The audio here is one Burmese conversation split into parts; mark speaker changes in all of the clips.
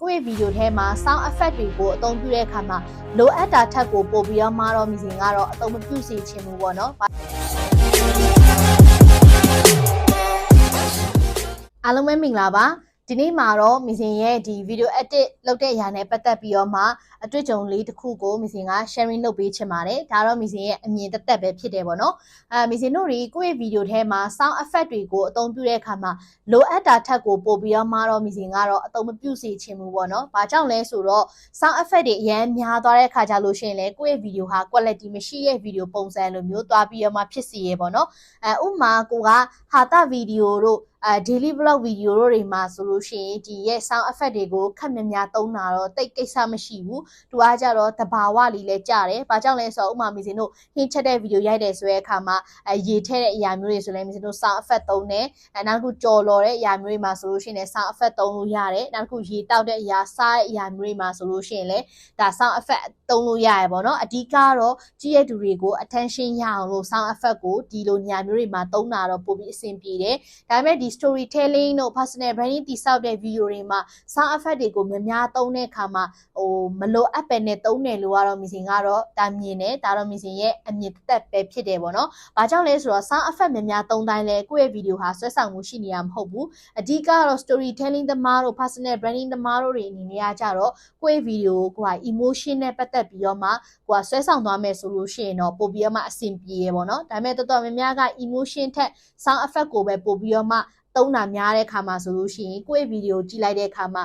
Speaker 1: ကိုယ့်ရဲ့ဗီဒီယိုထဲမှာ sound effect တွေကိုအသုံးပြုတဲ့အခါမှာလိုအပ်တာထက်ကိုပို့ပြီးတော့မှာတော့မြင်ကတော့အသုံးမပြုစေချင်ဘူးပေါ့နော်အားလုံးပဲမင်္ဂလာပါဒီနေ့မှာတော့မင်းရဲ့ဒီ video edit လုပ်တဲ့အရာနဲ့ပတ်သက်ပြီးတော့မှအတွေ့အကြုံလေးတစ်ခုကိုမင်းက sharing လုပ်ပေးချင်ပါတယ်ဒါတော့မင်းရဲ့အမြင်သက်သက်ပဲဖြစ်တယ်ပေါ့နော်မင်းတို့တွေကိုယ့်ရဲ့ video ထဲမှာ sound effect တွေကိုအသုံးပြုတဲ့အခါမှာလိုအပ်တာထက်ကိုပို့ပြီးတော့မှတော့မင်းကတော့အသုံးမပြုစေချင်ဘူးပေါ့နော်ဘာကြောင့်လဲဆိုတော့ sound effect တွေအရင်များသွားတဲ့အခါကျလို့ရှိရင်လည်းကိုယ့်ရဲ့ video ဟာ quality မရှိတဲ့ video ပုံစံလိုမျိုးသွားပြီးတော့မှဖြစ်စီရပေါ့နော်ဥပမာကိုကဟာတာ video တို့daily vlog video တို့တွေမှာဆိုလို့ရှိရင်ဒီရဲ့ sound effect တွေကိုခက်များများသုံးတာတော့တိတ်ကိစ္စမရှိဘူးသူကကြတော့တဘာဝလေးလဲကြားတယ်ဘာကြောင့်လဲဆိုတော့ဥပမာမင်းတို့ဟင်းချက်တဲ့ video ရိုက်တယ်ဆိုတဲ့အခါမှာရေထည့်တဲ့အရာမျိုးတွေဆိုလည်းမင်းတို့ sound effect သုံးတယ်နောက်တစ်ခုကြော်လော်တဲ့အရာမျိုးတွေမှာဆိုလို့ရှိရင်လည်း sound effect သုံးလို့ရတယ်နောက်တစ်ခုရေတောက်တဲ့အရာစားတဲ့အရာမျိုးတွေမှာဆိုလို့ရှိရင်လည်းဒါ sound effect သုံးလို့ရတယ်ပေါ့နော်အဓိကတော့ကြည့်ရတဲ့သူတွေကို attention ရအောင်လို့ sound effect ကိုဒီလိုနေရာမျိုးတွေမှာသုံးတာတော့ပိုပြီးအဆင်ပြေတယ်ဒါပေမဲ့ဒီ storytelling တို့ personal branding တိစောက်တဲ့ video တွေမှာ sound effect တွေကိုများသုံးတဲ့အခါမှာမလိုအပ်ပဲနဲ့သုံးတယ်လို့ကတော့မင်းကတော့ဒါမြင်တယ်ဒါတော့မင်းရဲ့အမြင်သက်ပဲဖြစ်တယ်ပေါ့နော်။ဘာကြောင့်လဲဆိုတော့ sound effect များသုံးတိုင်းလဲကိုယ့်ရဲ့ video ဟာဆွဲဆောင်မှုရှိနေရမှာမဟုတ်ဘူး။အဓိကတော့ storytelling သမားတို့ personal branding သမားတို့တွေအနေနဲ့ကကြတော့ကိုယ့်ရဲ့ video ကိုemotion နဲ့ပတ်သက်ပြီးတော့မှကိုဆွဲဆောင်သွားမယ်ဆိုလို့ရှိရင်တော့ပို့ပြီးတော့မှအဆင်ပြေရပေါ့နော်။ဒါပေမဲ့တော်တော်များများက emotion ထက် sound effect ကိုပဲပို့ပြီးတော့မှသုံးတာများတဲ့အခါမှာဆိုလို့ရှိရင်ကိုယ့်ရဲ့ဗီဒီယိုကြည့်လိုက်တဲ့အခါမှာ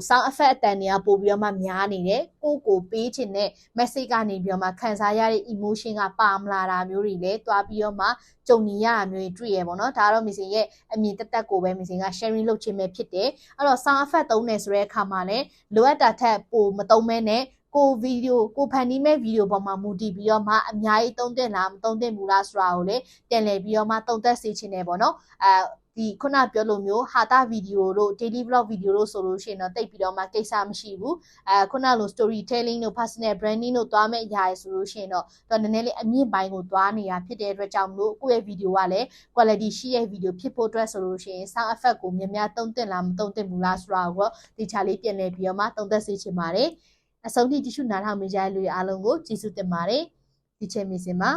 Speaker 1: sound effect အတန်တွေကပို့ပြီးတော့မှများနေတယ်ကိုပေးချင်တဲ့ message ကနေပြီးတော့မှခံစားရတဲ့ emotion ကပါမလာတာမျိုးတွေလည်းတွားပြီးတော့မှကြုံနေရတာမျိုးတွေတွေ့ရပေါ့နော်ဒါတော့မင်းရဲ့အမြင်သက်သက်ကိုပဲမင်းက sharing လုပ်ခြင်းပဲဖြစ်တယ်အဲ့တော့ sound effect သုံးတယ်ဆိုတဲ့အခါမှာလည်းလိုအပ်တာထက်ပိုမသုံးမဲနဲ့ကိုဗီဒီယိုကိုဖန်တီးမဲ့ဗီဒီယိုပေါ်မှာမူတည်ပြီးတော့မှအများကြီးသုံးသင့်လားမသုံးသင့်ဘူးလားဆိုတာကိုလည်းတင်လည်ပြီးတော့မှသုံးသပ်စေချင်တယ်ပေါ့နော်ဒီခုနပြောလိုမျိုးဟာတာဗီဒီယိုတို့ daily vlog ဗီဒီယိုတို့ဆိုလို့ရှိရင်တော့တိတ်ပြီးတော့မှကိစ္စမရှိဘူးခုနလို storytelling တို့ personal branding တို့သွားမဲ့အရာရဆိုလို့ရှိရင်တော့နည်းနည်းလေးအမြင့်ပိုင်းကိုသွားနေတာဖြစ်တဲ့အတွက်ကြောင့်မလို့ကိုယ့်ရဲ့ဗီဒီယိုကလည်း quality ရှိတဲ့ဗီဒီယိုဖြစ်ဖို့အတွက်ဆိုလို့ရှိရင် sound effect ကိုများများသုံးသင့်လားမသုံးသင့်ဘူးလားဆိုတာကိုဒီချာလေးပြင်လည်ပြီးတော့မှသုံးသပ်စေချင်ပါတယ်အဆုံးထိကြည့်ရှုနားထောင်နေကြတဲ့လူတွေအားလုံးကိုကျေးဇူးတင်ပါတယ်ဒီချိန်မီစင်ပါ